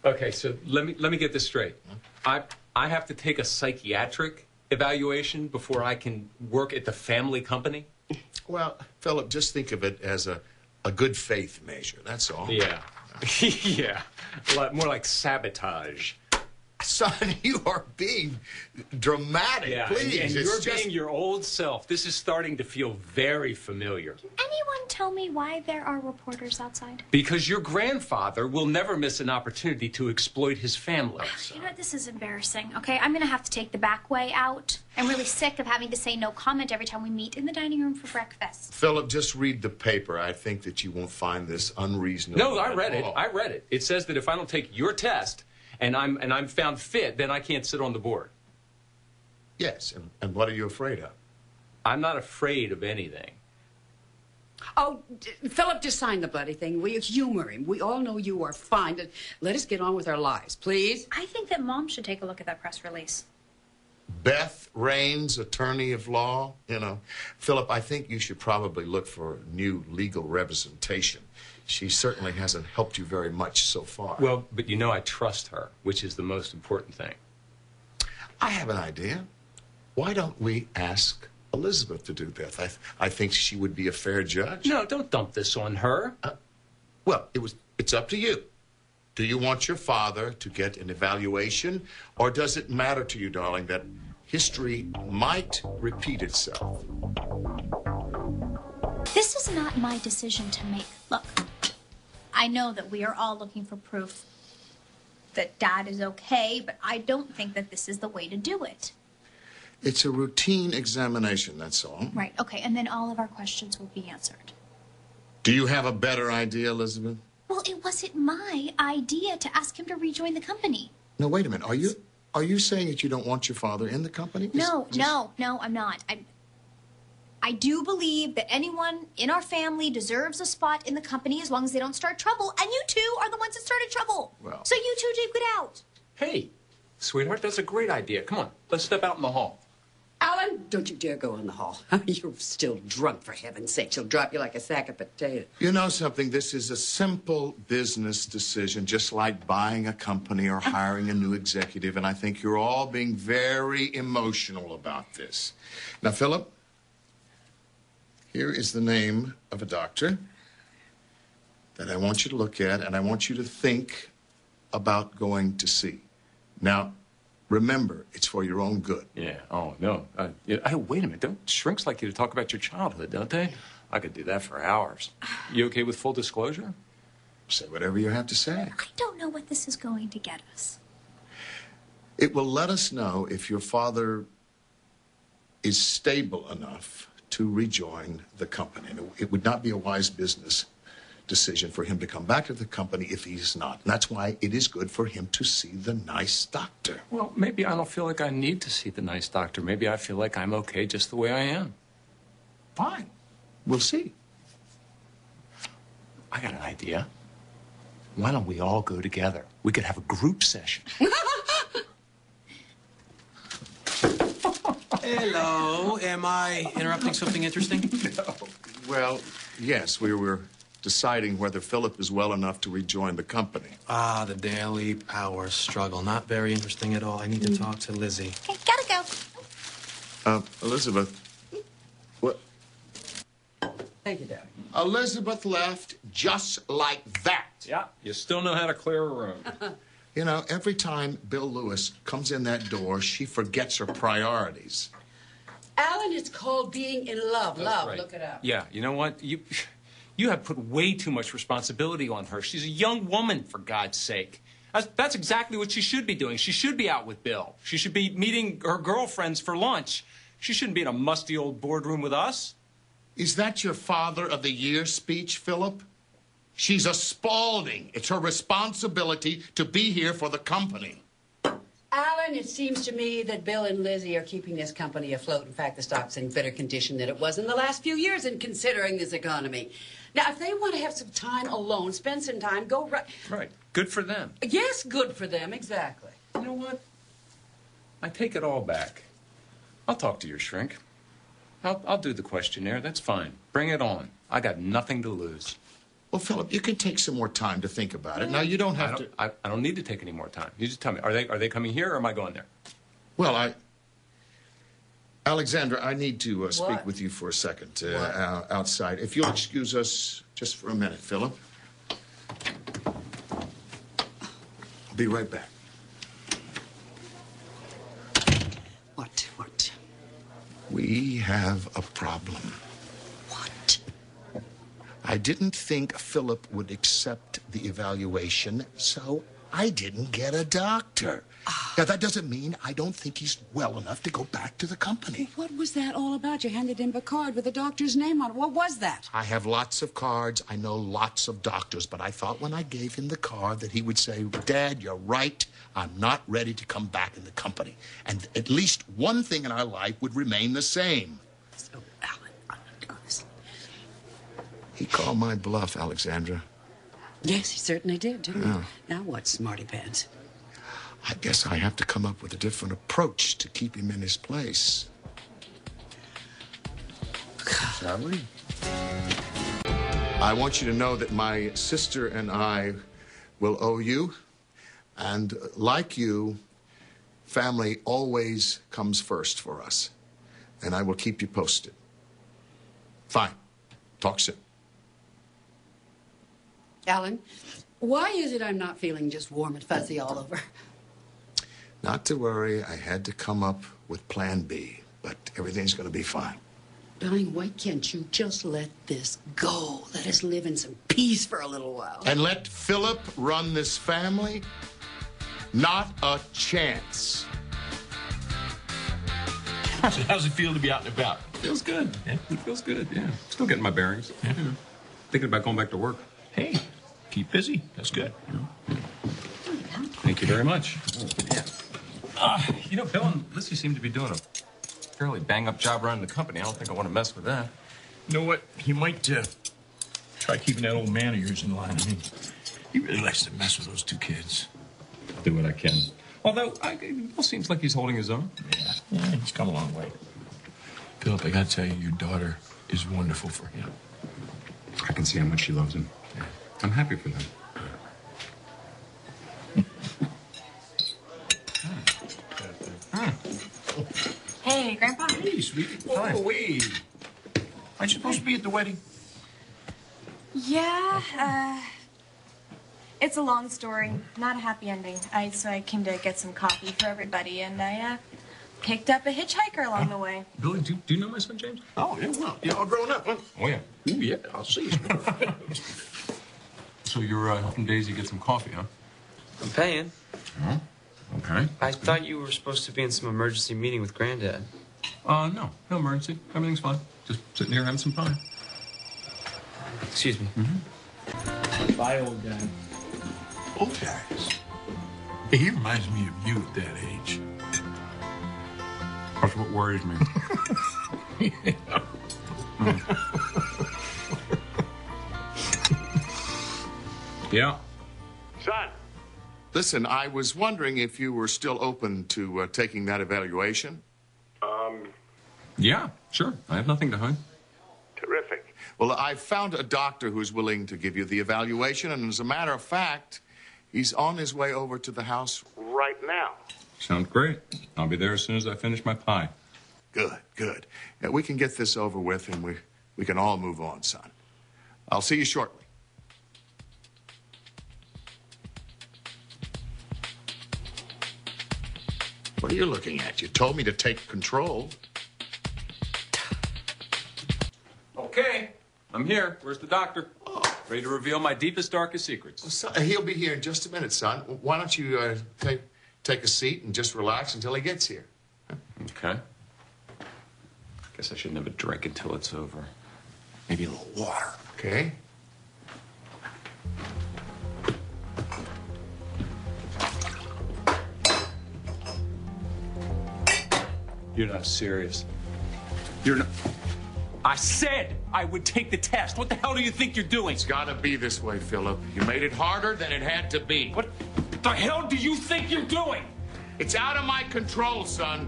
Okay, so let me get this straight. I have to take a psychiatric evaluation before I can work at the family company? Well, Philip, just think of it as a good faith measure, that's all. Yeah. Yeah. A lot more like sabotage. Son, you are being dramatic, yeah, please. And you're being your old self. This is starting to feel very familiar. Can anyone tell me why there are reporters outside? Because your grandfather will never miss an opportunity to exploit his family. You know what? This is embarrassing, okay? I'm going to have to take the back way out. I'm really sick of having to say no comment every time we meet in the dining room for breakfast. Philip, just read the paper. I think that you won't find this unreasonable. No, I read it. I read it. It says that if I don't take your test and I'm found fit, then I can't sit on the board. Yes, and what are you afraid of? I'm not afraid of anything. Oh, Philip, just sign the bloody thing. Will you humor him? We all know you are fine. Let us get on with our lives, please. I think that Mom should take a look at that press release. Beth Raines, attorney of law, Philip, I think you should probably look for new legal representation. She certainly hasn't helped you very much so far. Well, but I trust her, which is the most important thing. I have an idea. Why don't we ask Elizabeth to do this? I think she would be a fair judge. No, don't dump this on her. Well, it's up to you. Do you want your father to get an evaluation, or does it matter to you, darling, that history might repeat itself? This is not my decision to make. Look, I know that we are all looking for proof that Dad is okay, but I don't think that this is the way to do it. It's a routine examination, that's all. Right, okay, and then all of our questions will be answered. Do you have a better idea, Elizabeth? Well, it wasn't my idea to ask him to rejoin the company. No, wait a minute. Are you saying that you don't want your father in the company? No, I'm not. I do believe that anyone in our family deserves a spot in the company as long as they don't start trouble, and you two are the ones that started trouble. Well. So you two did get out. Hey, sweetheart, that's a great idea. Come on, let's step out in the hall. Alan, don't you dare go in the hall. You're still drunk, for heaven's sake. She'll drop you like a sack of potatoes. You know something? This is a simple business decision, just like buying a company or hiring a new executive, and I think you're all being very emotional about this. Now, Philip, here is the name of a doctor that I want you to look at, and I want you to think about going to see. Now, remember, it's for your own good. Yeah. Oh, no. Hey, wait a minute. Don't shrinks like you to talk about your childhood, don't they? I could do that for hours. You okay with full disclosure? Say whatever you have to say. I don't know what this is going to get us. It will let us know if your father is stable enough to rejoin the company. It would not be a wise business decision for him to come back to the company if he's not. And that's why it is good for him to see the nice doctor. Well, maybe I don't feel like I need to see the nice doctor. Maybe I feel like I'm okay just the way I am. Fine. We'll see. I got an idea. Why don't we all go together? We could have a group session. Hello. Am I interrupting something interesting? No. Well, yes, we were deciding whether Philip is well enough to rejoin the company. Ah, the daily power struggle. Not very interesting at all. I need to talk to Lizzie. Okay, gotta go. Elizabeth. What? Thank you, Daddy. Elizabeth left just like that. Yeah, you still know how to clear a room. You know, every time Bill Lewis comes in that door, she forgets her priorities. Alan, it's called being in love. That's right. Look it up. Yeah, you know what? You have put way too much responsibility on her. She's a young woman, for God's sake. That's exactly what she should be doing. She should be out with Bill. She should be meeting her girlfriends for lunch. She shouldn't be in a musty old boardroom with us. Is that your Father of the Year speech, Philip? She's a Spaulding. It's her responsibility to be here for the company. Alan, it seems to me that Bill and Lizzie are keeping this company afloat. In fact, the stock's in better condition than it was in the last few years, and considering this economy. Now, if they want to have some time alone, spend some time, go right. Right. Good for them. Yes, good for them, exactly. You know what? I take it all back. I'll talk to your shrink. I'll do the questionnaire. That's fine. Bring it on. I got nothing to lose. Well, Philip, you can take some more time to think about it. Now, you don't have to... I don't need to take any more time. You just tell me, are they coming here or am I going there? Well, Alexandra, I need to speak with you for a second outside. If you'll excuse us just for a minute, Philip. I'll be right back. What? We have a problem. What? I didn't think Philip would accept the evaluation, so I didn't get a doctor. Now, that doesn't mean I don't think he's well enough to go back to the company. What was that all about? You handed him a card with a doctor's name on it. What was that? I have lots of cards. I know lots of doctors, but I thought when I gave him the card that he would say, Dad, you're right. I'm not ready to come back in the company. And at least one thing in our life would remain the same. So, Alan, honestly. He called my bluff, Alexandra. Yes, he certainly did, didn't he? Now what, smarty pants? I guess I have to come up with a different approach to keep him in his place. Shall we? I want you to know that my sister and I will owe you. And like you, family always comes first for us. And I will keep you posted. Fine. Talk soon. Alan, why is it I'm not feeling just warm and fuzzy all over? Not to worry. I had to come up with Plan B. But everything's going to be fine. Darling, why can't you just let this go? Let us live in some peace for a little while. And let Philip run this family? Not a chance. So how's it feel to be out and about? Feels good. Yeah? It feels good, yeah. Still getting my bearings. Yeah. Thinking about going back to work. Hey, keep busy. That's good. Thank you very much. Bill and Lizzie seem to be doing a fairly bang-up job running the company. I don't think I want to mess with that. You know what? You might try keeping that old man of yours in line. I mean, he really likes to mess with those two kids. I'll do what I can. Although, Bill seems like he's holding his own. Yeah, he's come a long way. Philip, I gotta tell you, your daughter is wonderful for him. I can see how much she loves him. Yeah. I'm happy for them. Hey, Grandpa. Hey, sweetie. Oh, wait. Aren't you supposed to be at the wedding? Yeah, it's a long story. Not a happy ending. So I came to get some coffee for everybody, and I picked up a hitchhiker along the way. Billy, do you know my son, James? Oh, yeah, well, you're all grown up, huh? Oh, yeah. Ooh, yeah, I'll see. So you're helping Daisy get some coffee, huh? I'm paying. Oh, okay. I thought you were supposed to be in some emergency meeting with Granddad. No emergency. Everything's fine. Just sitting here having some fun. Excuse me. Mm-hmm. Bye, old guy. Old guys? Hey, he reminds me of you at that age. That's what worries me. Yeah. Son. Listen, I was wondering if you were still open to taking that evaluation. Yeah, sure. I have nothing to hide. Terrific. Well, I found a doctor who's willing to give you the evaluation, and as a matter of fact, he's on his way over to the house right now. Sounds great. I'll be there as soon as I finish my pie. Good, good. Yeah, we can get this over with, and we can all move on, son. I'll see you shortly. What are you looking at? You told me to take control. Okay, I'm here. Where's the doctor? Oh. Ready to reveal my deepest, darkest secrets. Son, he'll be here in just a minute, son. Why don't you take a seat and just relax until he gets here? Okay. Guess I shouldn't have a drink until it's over. Maybe a little water. Okay. You're not serious. You're not... I said I would take the test. What the hell do you think you're doing? It's gotta be this way, Philip. You made it harder than it had to be. What the hell do you think you're doing? It's out of my control, son.